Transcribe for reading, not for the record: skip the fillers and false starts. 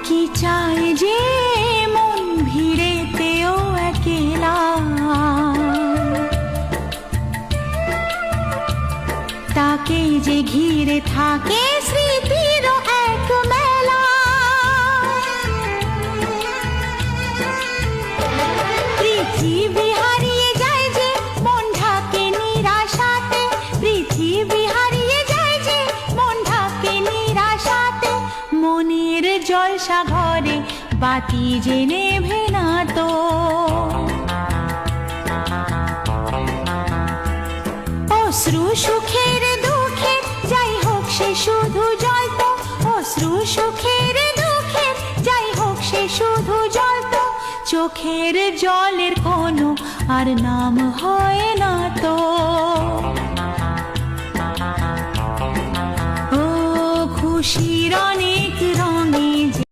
কি চায় যে মন ভিড়েতেও একেলা, তাকে যে ঘিরে থাকে স্মৃতির এক মেলা। পৃথিবী হারিয়ে যায় যে মন ঢাকে নিরাশাতে, পৃথিবী হারিয়ে যায় যে মন ঢাকে নিরাশাতে। মনের জলসা ঘরে বাতি যে নেভে না তো, অশ্রু সুখের দুঃখে যাই হোক সে শুধু জ্বলতো, অশ্রু সুখের দুঃখে যাই হোক সে শুধু জ্বলতো। চোখের জলের কোনো আর নাম হয় না তো। ও খুশির অনেক